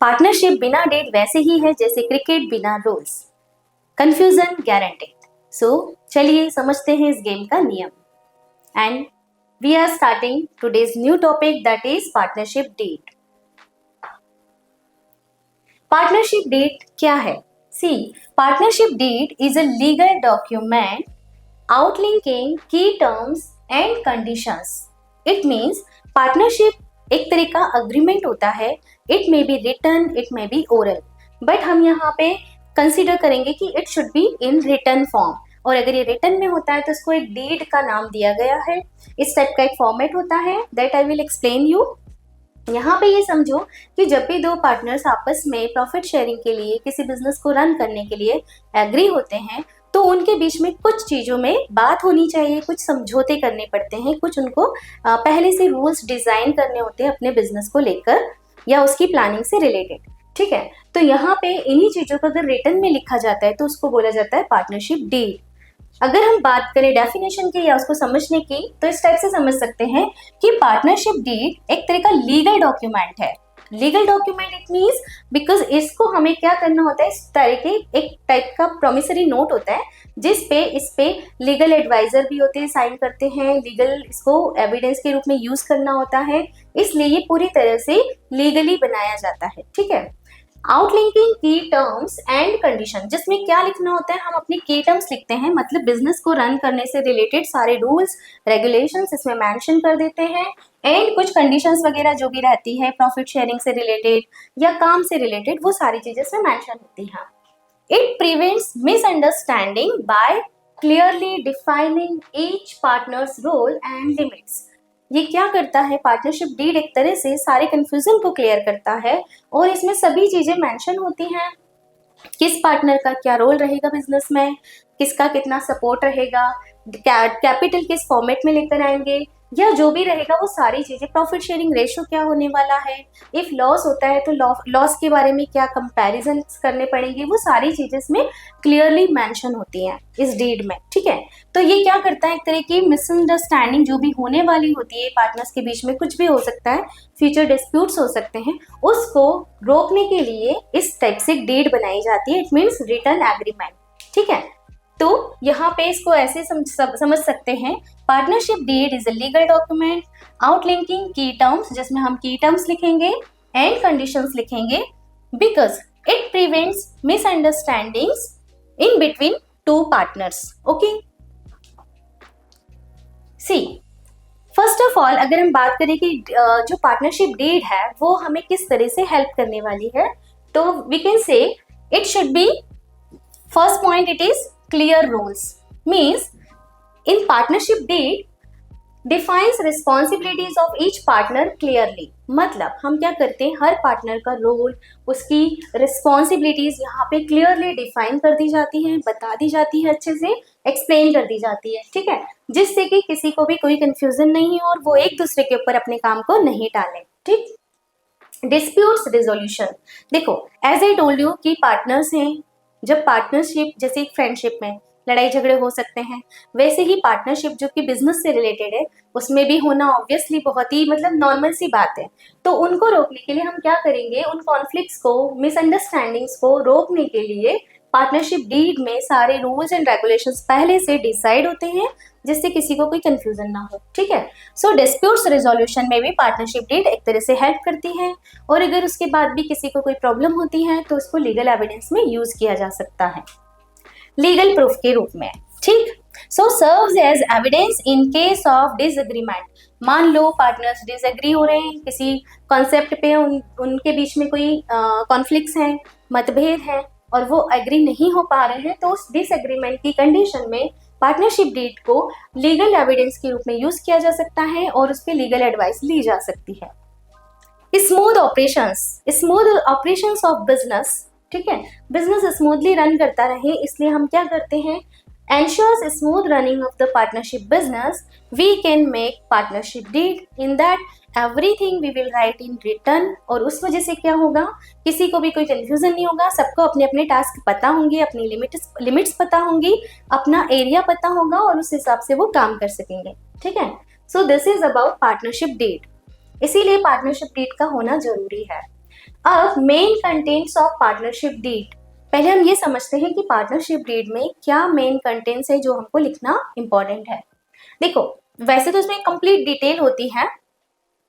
Partnership बिना date वैसे ही है जैसे क्रिकेट बिना रूल्स, कंफ्यूजन गारंटेड। सो चलिए समझते हैं इस गेम का नियम। And we are starting today's new topic that is partnership deed. Partnership deed क्या है? See, partnership deed is a legal document outlinking key terms and conditions. It means partnership एक तरह का अग्रीमेंट होता है। It may be written, it may be oral, but हम यहाँ पे कंसिडर करेंगे कि it should be in written form, और अगर ये रिटन में होता है तो इसको एक डीड का नाम दिया गया है। इस टाइप का एक फॉर्मेट होता है that I will explain you. यहाँ पे ये समझो कि जब भी दो पार्टनर्स आपस में प्रॉफिट शेयरिंग के लिए किसी बिजनेस को रन करने के लिए एग्री होते हैं तो उनके बीच में कुछ चीज़ों में बात होनी चाहिए, कुछ समझौते करने पड़ते हैं, कुछ उनको पहले से रूल्स डिज़ाइन करने होते हैं अपने बिजनेस को लेकर या उसकी प्लानिंग से रिलेटेड। ठीक है, तो यहाँ पे इन्हीं चीज़ों को अगर रिटन में लिखा जाता है तो उसको बोला जाता है पार्टनरशिप डीड। अगर हम बात करें डेफिनेशन की या उसको समझने की तो इस टाइप से समझ सकते हैं कि पार्टनरशिप डीड एक तरह का लीगल डॉक्यूमेंट है। Legal document it means because इसको हमें क्या करना होता है, इस तरह के एक टाइप का प्रोमिसरी नोट होता है इस पे लीगल एडवाइजर भी होते हैं, साइन करते हैं, लीगल इसको एविडेंस के रूप में यूज करना होता है, इसलिए ये पूरी तरह से लीगली बनाया जाता है। ठीक है, आउटलिंकिंग की टर्म्स एंड कंडीशन, जिसमें क्या लिखना होता है, हम अपने की टर्म्स लिखते हैं, मतलब बिजनेस को रन करने से रिलेटेड सारे रूल्स रेगुलेशंस इसमें मेंशन कर देते हैं, एंड कुछ कंडीशंस वगैरह जो भी रहती है प्रॉफिट शेयरिंग से रिलेटेड या काम से रिलेटेड वो सारी चीजें इसमें मेंशन होती हैं। It prevents misunderstanding by clearly defining each partner's role and limits. ये क्या करता है, पार्टनरशिप डीड एक तरह से सारे कंफ्यूजन को क्लियर करता है और इसमें सभी चीजें मेंशन होती हैं, किस पार्टनर का क्या रोल रहेगा बिजनेस में, किसका कितना सपोर्ट रहेगा, कैपिटल किस फॉर्मेट में लेकर आएंगे, या जो भी रहेगा वो सारी चीजें, प्रॉफिट शेयरिंग रेशियो क्या होने वाला है, इफ लॉस होता है तो लॉस के बारे में क्या कंपैरिजन करने पड़ेंगे, वो सारी चीजें इसमें क्लियरली मेंशन होती हैं इस डीड में। ठीक है, तो ये क्या करता है, एक तरह की मिसअंडरस्टैंडिंग जो भी होने वाली होती है पार्टनर्स के बीच में, कुछ भी हो सकता है, फ्यूचर डिस्प्यूट्स हो सकते हैं, उसको रोकने के लिए इस टाइप से डीड बनाई जाती है। It means written agreement. ठीक है, तो यहाँ पे इसको ऐसे समझ सकते हैं, partnership deed is a legal document outlining key terms, जिसमें हम की टर्म्स लिखेंगे एंड कंडीशंस लिखेंगे, because it prevents misunderstandings in between two partners. Okay, see first of all अगर हम बात करें कि जो पार्टनरशिप डीड है वो हमें किस तरह से हेल्प करने वाली है, तो we can say it should be, first point it is clear rules, means in partnership deed defines responsibilities of each partner clearly। मतलब हम क्या करते हैं, हर पार्टनर का रोल, उसकी रिस्पॉन्सिबिलिटीज यहाँ पे क्लियरली डिफाइन कर दी जाती हैं, बता दी जाती है, अच्छे से एक्सप्लेन कर दी जाती है। ठीक है, जिससे कि किसी को भी कोई कंफ्यूजन नहीं हो और वो एक दूसरे के ऊपर अपने काम को नहीं टालें। ठीक, डिस्प्यूट्स रिजोल्यूशन, देखो एज आई टोल्ड यू कि पार्टनर्स हैं, जब पार्टनरशिप जैसे एक फ्रेंडशिप में लड़ाई झगड़े हो सकते हैं, वैसे ही पार्टनरशिप जो कि बिजनेस से रिलेटेड है उसमें भी होना ऑब्वियसली बहुत ही मतलब नॉर्मल सी बात है। तो उनको रोकने के लिए हम क्या करेंगे, उन कॉन्फ्लिक्ट्स को, मिसअंडरस्टैंडिंग्स को रोकने के लिए पार्टनरशिप डीड में सारे रूल्स एंड रेगुलेशंस पहले से डिसाइड होते हैं, जिससे किसी को कोई कंफ्यूजन ना हो। ठीक है, सो डिस्प्यूट्स रिजोल्यूशन में भी पार्टनरशिप डीड एक तरह से हेल्प करती है, और अगर उसके बाद भी किसी को कोई प्रॉब्लम होती है तो उसको लीगल एविडेंस में यूज किया जा सकता है, लीगल प्रूफ के रूप में। ठीक, so serves as evidence in case of disagreement. मान लो पार्टनर्स डिसएग्री हो रहे हैं किसी कॉन्सेप्ट पे, उनके बीच में कोई कॉन्फ्लिक्ट्स हैं, मतभेद है, और वो एग्री नहीं हो पा रहे हैं, तो उस डिसएग्रीमेंट की कंडीशन में पार्टनरशिप डीड को लीगल एविडेंस के रूप में यूज किया जा सकता है और उस पर लीगल एडवाइस ली जा सकती है। Smooth operations of business. ठीक है, बिजनेस स्मूथली रन करता रहे, इसलिए हम क्या करते हैं, ensures smooth running of the partnership business, we can make partnership deed, in that everything we will write in written। और उस वजह से क्या होगा, किसी को भी कोई कंफ्यूजन नहीं होगा, सबको अपने अपने टास्क पता होंगे, अपनी लिमिट्स पता होंगी, अपना एरिया पता होगा और उस हिसाब से वो काम कर सकेंगे। ठीक है, so this is about partnership deed, इसीलिए पार्टनरशिप डीड का होना जरूरी है। अब main contents of partnership deed, पहले हम ये समझते हैं कि पार्टनरशिप डीड में क्या मेन कंटेंट्स है जो हमको लिखना इंपॉर्टेंट है। देखो, वैसे तो इसमें कंप्लीट डिटेल होती है,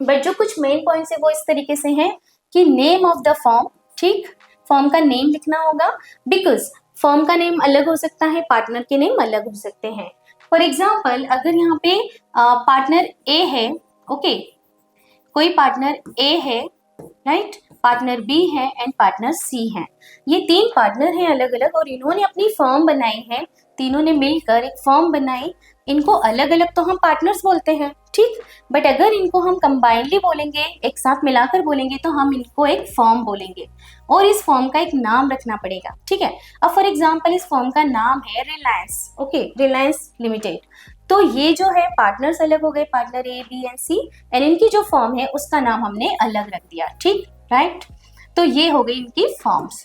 बट जो कुछ मेन पॉइंट्स है वो इस तरीके से हैं कि नेम ऑफ द फॉर्म, ठीक, फॉर्म का नेम लिखना होगा, बिकॉज फॉर्म का नेम अलग हो सकता है, पार्टनर के नेम अलग हो सकते हैं। फॉर एग्जाम्पल, अगर यहाँ पे पार्टनर ए है, ओके, कोई पार्टनर ए है, राइट, पार्टनर बी है एंड पार्टनर सी है, ये तीन पार्टनर हैं अलग अलग, और इन्होंने अपनी फर्म बनाई है, तीनों ने मिलकर एक फर्म बनाई। इनको अलग अलग तो हम पार्टनर्स बोलते हैं, ठीक, बट अगर इनको हम कंबाइनली बोलेंगे, एक साथ मिलाकर बोलेंगे, तो हम इनको एक फर्म बोलेंगे, और इस फर्म का एक नाम रखना पड़ेगा, ठीक है। अब फॉर एग्जाम्पल इस फर्म का नाम है रिलायंस, ओके, रिलायंस लिमिटेड। तो ये जो है पार्टनर्स अलग हो गए, partner A B and C, and इनकी जो फर्म है उसका नाम हमने अलग रख दिया, ठीक, राइट। तो ये हो गई इनकी फर्म्स,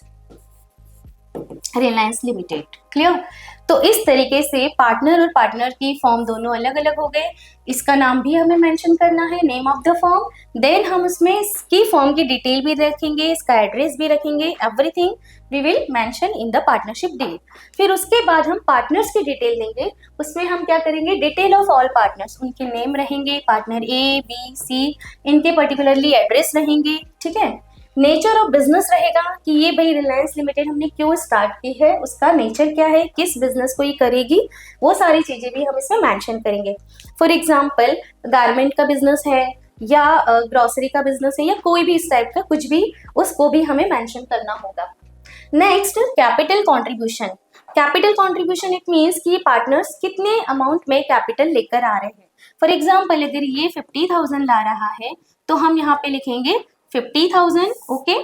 रिलायंस लिमिटेड, क्लियर। तो इस तरीके से पार्टनर और पार्टनर की फॉर्म दोनों अलग अलग हो गए, इसका नाम भी हमें मेंशन करना है, name of the firm, then हम उसमें इसकी फॉर्म की डिटेल भी रखेंगे, इसका एड्रेस भी रखेंगे, everything we will mention in the partnership deed. फिर उसके बाद हम पार्टनर्स की डिटेल देंगे, उसमें हम क्या करेंगे, डिटेल ऑफ ऑल पार्टनर्स, उनके नेम रहेंगे, पार्टनर ए बी सी, इनके पर्टिकुलरली एड्रेस रहेंगे, ठीक है। नेचर ऑफ बिजनेस रहेगा कि ये भाई रिलायंस लिमिटेड हमने क्यों स्टार्ट की है, उसका नेचर क्या है, किस बिजनेस को ये करेगी, वो सारी चीजें भी हम इसमें मेंशन करेंगे। फॉर एग्जांपल, गारमेंट का बिजनेस है या ग्रोसरी का बिजनेस है या कोई भी इस टाइप का कुछ भी, उसको भी हमें मेंशन करना होगा। Next, capital contribution. Capital contribution it means कि पार्टनर्स कितने अमाउंट में कैपिटल लेकर आ रहे हैं। फॉर एग्जाम्पल, अगर ये 50,000 ला रहा है तो हम यहाँ पे लिखेंगे 50,000, ओके।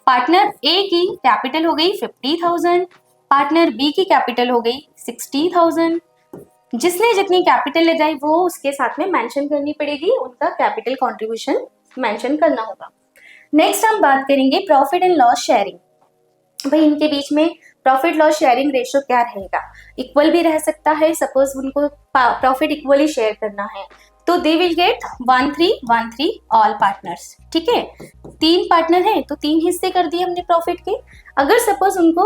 पार्टनर ए की कैपिटल हो गई 50,000, पार्टनर बी की कैपिटल हो गई 60,000। जिसने जितनी कैपिटल लगाई वो उसके साथ में मेंशन करनी पड़ेगी, उनका कैपिटल कंट्रीब्यूशन मेंशन करना होगा। नेक्स्ट हम बात करेंगे प्रॉफिट एंड लॉस शेयरिंग। भाई इनके बीच में प्रॉफिट लॉस शेयरिंग रेशियो क्या रहेगा, इक्वल भी रह सकता है, सपोज उनको प्रॉफिट इक्वली शेयर करना है तो they will get 1-3-1-3 all partners, ठीक है। तीन पार्टनर हैं तो तीन हिस्से कर दिए हमने प्रॉफिट के। अगर सपोज उनको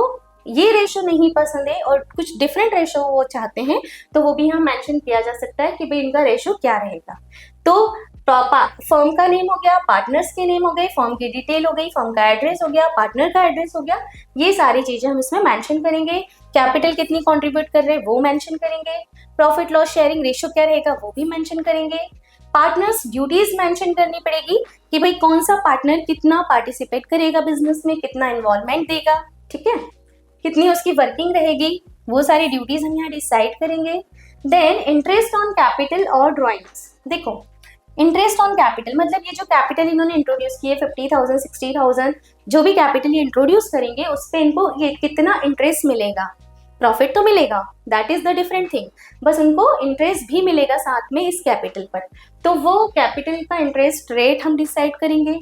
ये रेशो नहीं पसंद है और कुछ डिफरेंट रेशो वो चाहते हैं तो वो भी हम मेंशन किया जा सकता है कि भाई इनका रेशो क्या रहेगा। तो फर्म का नेम हो गया, पार्टनर्स के नेम हो गए, फर्म की डिटेल हो गई, फर्म का एड्रेस हो गया, पार्टनर का एड्रेस हो गया, ये सारी चीजें हम इसमें मेंशन करेंगे। कैपिटल कितनी कंट्रीब्यूट कर रहे हैं वो मेंशन करेंगे, प्रॉफिट लॉस शेयरिंग रेशियो क्या रहेगा वो भी मेंशन करेंगे। पार्टनर्स ड्यूटीज मेंशन करनी पड़ेगी कि भाई कौन सा पार्टनर कितना पार्टिसिपेट करेगा बिजनेस में, कितना इन्वॉल्वमेंट देगा, ठीक है, कितनी उसकी वर्किंग रहेगी, वो सारी ड्यूटीज हम यहाँ डिसाइड करेंगे। देन इंटरेस्ट ऑन कैपिटल और ड्रॉइंग्स। देखो, इंटरेस्ट ऑन कैपिटल मतलब ये जो कैपिटल इन्होंने इंट्रोड्यूस किए 50,000 60,000, जो भी कैपिटल ये इंट्रोड्यूस करेंगे उस पे इनको ये कितना इंटरेस्ट मिलेगा, प्रॉफिट तो मिलेगा, that is the different thing, बस उनको इंटरेस्ट भी मिलेगा साथ में इस कैपिटल पर, तो वो कैपिटल का इंटरेस्ट रेट हम डिसाइड करेंगे।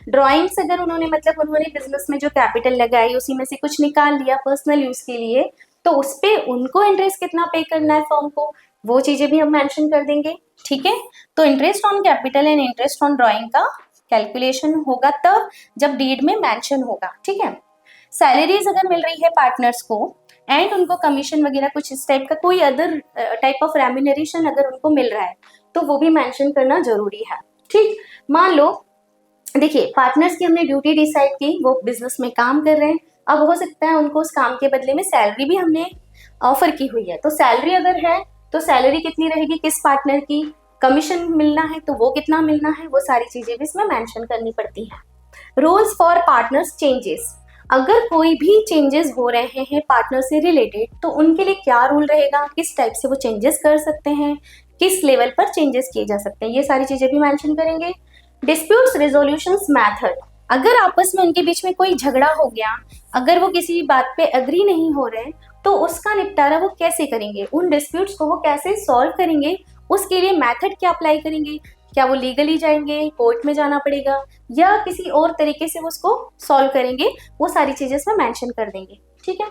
ड्रॉइंग्स अगर उन्होंने मतलब उन्होंने बिजनेस में जो कैपिटल लगाई उसी में से कुछ निकाल लिया पर्सनल यूज के लिए, तो उस पर उनको इंटरेस्ट कितना पे करना है फर्म को, वो चीजें भी हम मेंशन कर देंगे, ठीक है। तो interest on capital and interest on drawing का कैलकुलेशन होगा तब जब डीड में मेंशन होगा, ठीक है। सैलरीज अगर मिल रही है पार्टनर्स को एंड उनको कमीशन वगैरह कुछ इस टाइप का कोई अदर टाइप ऑफ रेम्यूनरेशन अगर उनको मिल रहा है तो वो भी मेंशन करना जरूरी है, ठीक। मान लो देखिए पार्टनर्स की हमने ड्यूटी डिसाइड की, वो बिजनेस में काम कर रहे हैं, अब हो सकता है उनको उस काम के बदले में सैलरी भी हमने ऑफर की हुई है, तो सैलरी अगर है तो सैलरी कितनी रहेगी किस पार्टनर की, कमीशन मिलना है तो वो कितना मिलना है, वो सारी चीजें भी इसमें मेंशन करनी पड़ती है। रूल्स फॉर पार्टनर्स चेंजेस, अगर कोई भी चेंजेस हो रहे हैं पार्टनर से रिलेटेड तो उनके लिए क्या रूल रहेगा, किस टाइप से वो चेंजेस कर सकते हैं, किस लेवल पर चेंजेस किए जा सकते हैं, ये सारी चीजें भी मेंशन करेंगे। डिस्प्यूट्स रेजोल्यूशंस मेथड, अगर आपस में उनके बीच में कोई झगड़ा हो गया, अगर वो किसी बात पे एग्री नहीं हो रहे तो उसका निपटारा वो कैसे करेंगे, उन डिस्प्यूट्स को वो कैसे सॉल्व करेंगे, उसके लिए मेथड क्या अप्लाई करेंगे, क्या वो लीगली जाएंगे, कोर्ट में जाना पड़ेगा या किसी और तरीके से वो उसको सॉल्व करेंगे, वो सारी चीजें इसमें मेंशन कर देंगे, ठीक है।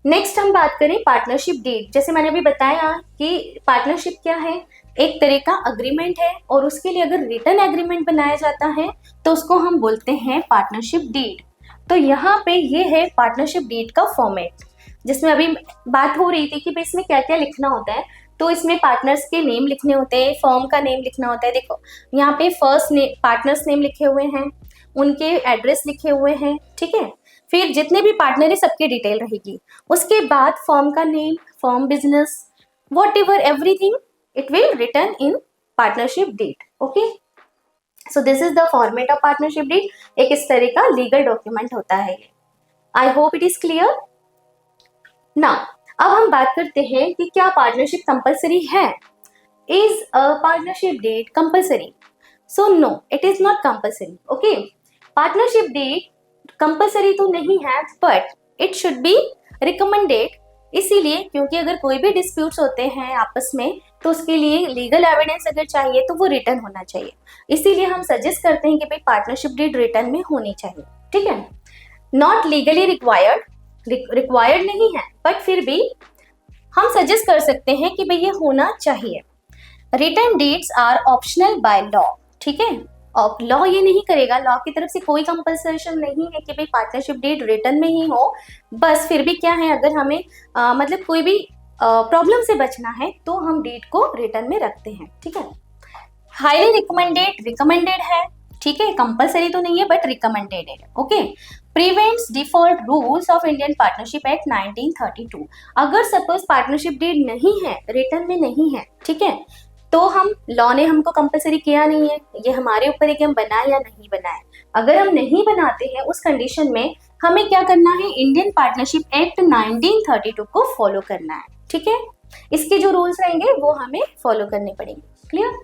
नेक्स्ट हम बात करें पार्टनरशिप डीड। जैसे मैंने अभी बताया कि पार्टनरशिप क्या है, एक तरह का अग्रीमेंट है और उसके लिए अगर रिटन एग्रीमेंट बनाया जाता है तो उसको हम बोलते हैं पार्टनरशिप डीड। तो यहाँ पे ये है पार्टनरशिप डीड का फॉर्मेट, जिसमें अभी बात हो रही थी कि भाई इसमें क्या क्या लिखना होता है। तो इसमें पार्टनर्स के नेम लिखने होते हैं, फर्म का नेम लिखना होता है। देखो यहाँ पे फर्स्ट नेम, पार्टनर्स नेम लिखे हुए हैं, उनके एड्रेस लिखे हुए हैं, ठीक है। फिर जितने भी पार्टनर है सबकी डिटेल रहेगी। उसके बाद फर्म का name, firm business, whatever everything it will written in partnership deed. Okay, so this is the format of partnership deed. एक इस तरह का लीगल डॉक्यूमेंट होता है ये। I hope it is clear. ना अब हम बात करते हैं कि क्या पार्टनरशिप कंपलसरी है। Is a partnership deed compulsory? So no, it is not compulsory. Okay, partnership deed compulsory तो नहीं है, but it should B recommended. इसीलिए क्योंकि अगर कोई भी डिस्प्यूट्स होते हैं आपस में तो उसके लिए लीगल एविडेंस अगर चाहिए तो वो रिटर्न होना चाहिए। इसीलिए हम सजेस्ट करते हैं कि भाई पार्टनरशिप डीड रिटर्न में होनी चाहिए, ठीक है। नॉट लीगली रिक्वायर्ड, रिक्वायर्ड नहीं है, बट फिर भी हम सजेस्ट कर सकते हैं कि भाई ये होना चाहिए। Written deeds are optional by law, ठीक है। और लॉ ये नहीं करेगा, लॉ की तरफ से कोई कंपल्सेशन नहीं है कि भाई पार्टनरशिप डीड रिटर्न में ही हो। बस फिर भी क्या है, अगर हमें मतलब कोई भी प्रॉब्लम से बचना है तो हम डीड को रिटर्न में रखते हैं, ठीक है। हाईली रिकमेंडेड, रिकमेंडेड है, ठीक है, कंपलसरी तो नहीं है बट रिकमेंडेड है। Okay, prevents default rules of Indian partnership act 1932। अगर सपोज पार्टनरशिप डीड नहीं है, रिटर्न में नहीं है, ठीक है, तो हम लॉ ने हमको कंपलसरी किया नहीं है, ये हमारे ऊपर है कि हम बनाए या नहीं बनाए। अगर हम नहीं बनाते हैं उस कंडीशन में हमें क्या करना है, इंडियन पार्टनरशिप एक्ट 1932 को फॉलो करना है, ठीक है। इसके जो रूल्स रहेंगे वो हमें फॉलो करने पड़ेंगे। क्लियर?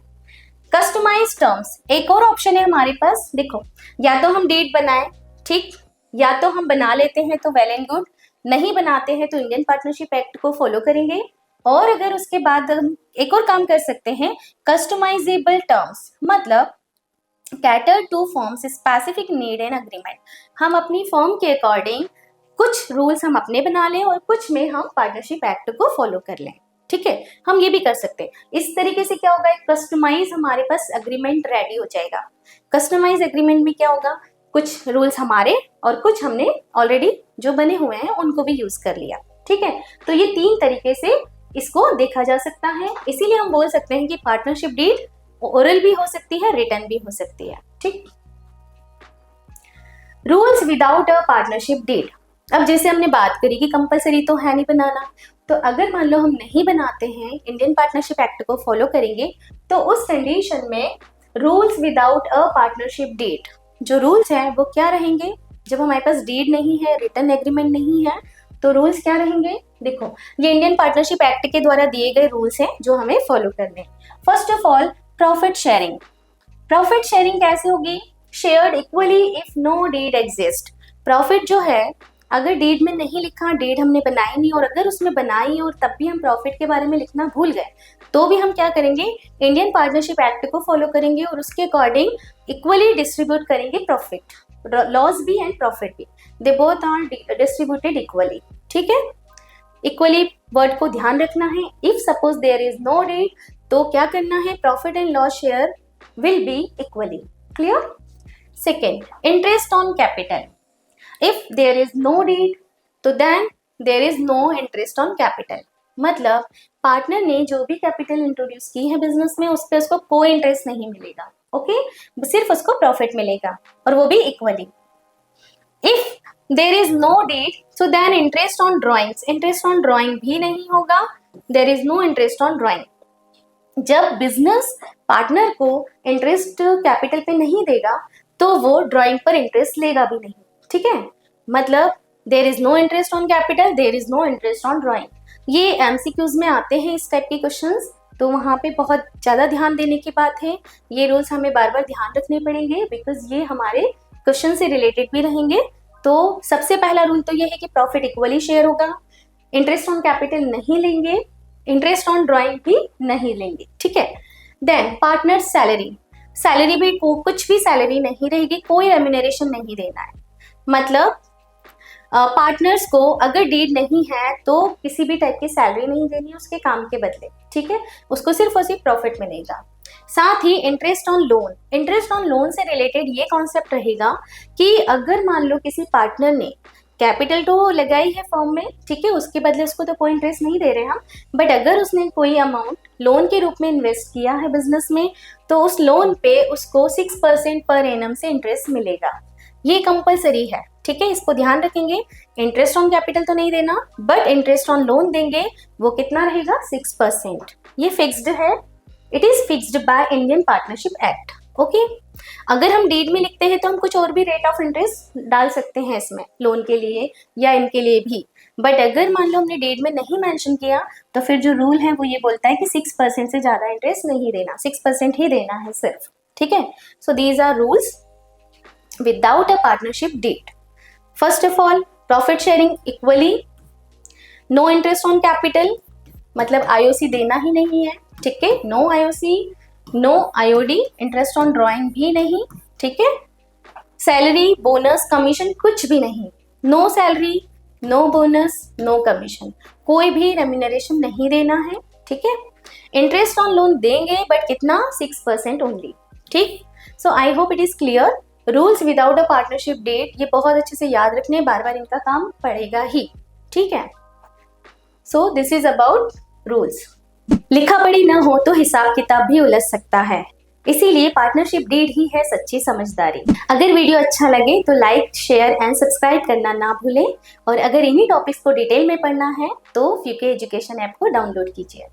कस्टमाइज टर्म्स एक और ऑप्शन है हमारे पास। देखो, या तो हम डेट बनाएं, ठीक, या तो हम बना लेते हैं तो वेल एंड गुड, नहीं बनाते हैं तो इंडियन पार्टनरशिप एक्ट को फॉलो करेंगे। और अगर उसके बाद हम एक और काम कर सकते हैं, कस्टमाइजेबल टर्म्स, मतलब cater to firm's specific need and agreement. हम अपनी फॉर्म के अकॉर्डिंग कुछ रूल्स हम अपने बना लें और कुछ में हम पार्टनरशिप एक्ट को फॉलो कर लें, ठीक है। हम ये भी कर सकते हैं। इस तरीके से क्या होगा, एक कस्टमाइज हमारे पास एग्रीमेंट रेडी हो जाएगा। कस्टमाइज एग्रीमेंट में क्या होगा, कुछ रूल्स हमारे और कुछ हमने ऑलरेडी जो बने हुए हैं उनको भी यूज कर लिया, ठीक है। तो ये तीन तरीके से इसको देखा जा सकता है। इसीलिए हम बोल सकते हैं कि पार्टनरशिप डीड ओरल भी हो सकती है, रिटर्न भी हो सकती है, ठीक। Rules without a partnership deed. अब जैसे हमने बात करी कि कंपलसरी तो है नहीं बनाना, तो अगर मान लो हम नहीं बनाते हैं, इंडियन पार्टनरशिप एक्ट को फॉलो करेंगे, तो उस कंडीशन में rules without a partnership deed, जो रूल्स हैं वो क्या रहेंगे। जब हमारे पास डीड नहीं है, रिटर्न एग्रीमेंट नहीं है, तो रूल्स क्या रहेंगे। देखो, ये इंडियन पार्टनरशिप एक्ट के द्वारा दिए गए रूल्स हैं जो हमें फॉलो करने हैं। First of all, profit sharing. Profit sharing कैसे होगी, shared equally if no deed exist. Profit जो है, अगर डीड में नहीं लिखा, डीड हमने बनाई नहीं, और अगर उसमें बनाई और तब भी हम प्रॉफिट के बारे में लिखना भूल गए, तो भी हम क्या करेंगे, इंडियन पार्टनरशिप एक्ट को फॉलो करेंगे और उसके अकॉर्डिंग इक्वली डिस्ट्रीब्यूट करेंगे प्रॉफिट, लॉस भी एंड प्रॉफिट भी, they both are distributed equally, ठीक है। इक्वली वर्ड को ध्यान रखना है। If suppose there is no deed, तो क्या करना है, profit and loss share will be equally. Clear? Second, interest on capital. If there is no deed तो then there is no interest on capital. मतलब पार्टनर ने जो भी capital introduce की है बिजनेस में, उस पर उसको कोई इंटरेस्ट नहीं मिलेगा, ओके, सिर्फ उसको प्रॉफिट मिलेगा और वो भी equally. If there is no deed so then interest on drawings, interest on drawing भी नहीं होगा, there is no interest on drawing. जब बिजनेस पार्टनर को इंटरेस्ट कैपिटल पे नहीं देगा तो वो ड्रॉइंग पर इंटरेस्ट लेगा भी नहीं, ठीक है। मतलब there is no interest on capital, there is no interest on drawing. ये एमसीक्यूज में आते हैं इस टाइप के क्वेश्चंस, तो वहाँ पे बहुत ज़्यादा ध्यान देने की बात है। ये रूल्स हमें बार बार ध्यान रखने पड़ेंगे बिकॉज ये हमारे क्वेश्चन से रिलेटेड भी रहेंगे। तो सबसे पहला रूल तो ये है कि प्रॉफिट इक्वली शेयर होगा, इंटरेस्ट ऑन कैपिटल नहीं लेंगे, इंटरेस्ट ऑन ड्रॉइंग भी नहीं लेंगे, ठीक है। देन पार्टनर सैलरी, सैलरी भी कुछ भी सैलरी नहीं रहेगी, कोई रेम्यूनरेशन नहीं देना है। मतलब पार्टनर्स को अगर डीड नहीं है तो किसी भी टाइप की सैलरी नहीं देनी उसके काम के बदले, ठीक है, उसको सिर्फ और सिर्फ प्रॉफिट मिलेगा। साथ ही interest on loan, interest on loan से रिलेटेड ये कॉन्सेप्ट रहेगा कि अगर मान लो किसी पार्टनर ने कैपिटल तो लगाई है फर्म में, ठीक है, उसके बदले उसको तो कोई इंटरेस्ट नहीं दे रहे हम, बट अगर उसने कोई अमाउंट लोन के रूप में इन्वेस्ट किया है बिजनेस में तो उस लोन पे उसको 6% पर एनम से इंटरेस्ट मिलेगा। ये कंपलसरी है, ठीक है, इसको ध्यान रखेंगे। इंटरेस्ट ऑन कैपिटल तो नहीं देना, बट इंटरेस्ट ऑन लोन देंगे, वो कितना रहेगा 6%। ये फिक्स्ड है, it is fixed by Indian partnership act. Okay, अगर हम डीड में लिखते हैं तो हम कुछ और भी रेट ऑफ इंटरेस्ट डाल सकते हैं इसमें लोन के लिए या इनके लिए भी, बट अगर मान लो हमने डीड में नहीं मेंशन किया तो फिर जो रूल है वो ये बोलता है कि 6% से ज़्यादा इंटरेस्ट नहीं देना, 6% ही देना है सिर्फ, ठीक है। So these are rules without a partnership deed. First of all, profit sharing equally, no interest on capital, मतलब आईओसी देना ही नहीं है, ठीक है, no IOC, no IOD, interest on drawing भी नहीं, ठीक है, सैलरी बोनस कमीशन कुछ भी नहीं, no salary, no bonus, no commission, कोई भी रेम्यूनरेशन नहीं देना है, ठीक है। इंटरेस्ट ऑन लोन देंगे बट कितना, 6% ओनली, ठीक। So I hope it is clear. Rules without a partnership deed, ये बहुत अच्छे से याद रखने, बार बार इनका काम पड़ेगा ही, ठीक है। So this is about rules. लिखा पढ़ी न हो तो हिसाब किताब भी उलझ सकता है, इसीलिए पार्टनरशिप डीड ही है सच्ची समझदारी। अगर वीडियो अच्छा लगे तो लाइक, शेयर एंड सब्सक्राइब करना ना भूलें, और अगर इन्हीं टॉपिक्स को डिटेल में पढ़ना है तो फ्यूके एजुकेशन ऐप को डाउनलोड कीजिए।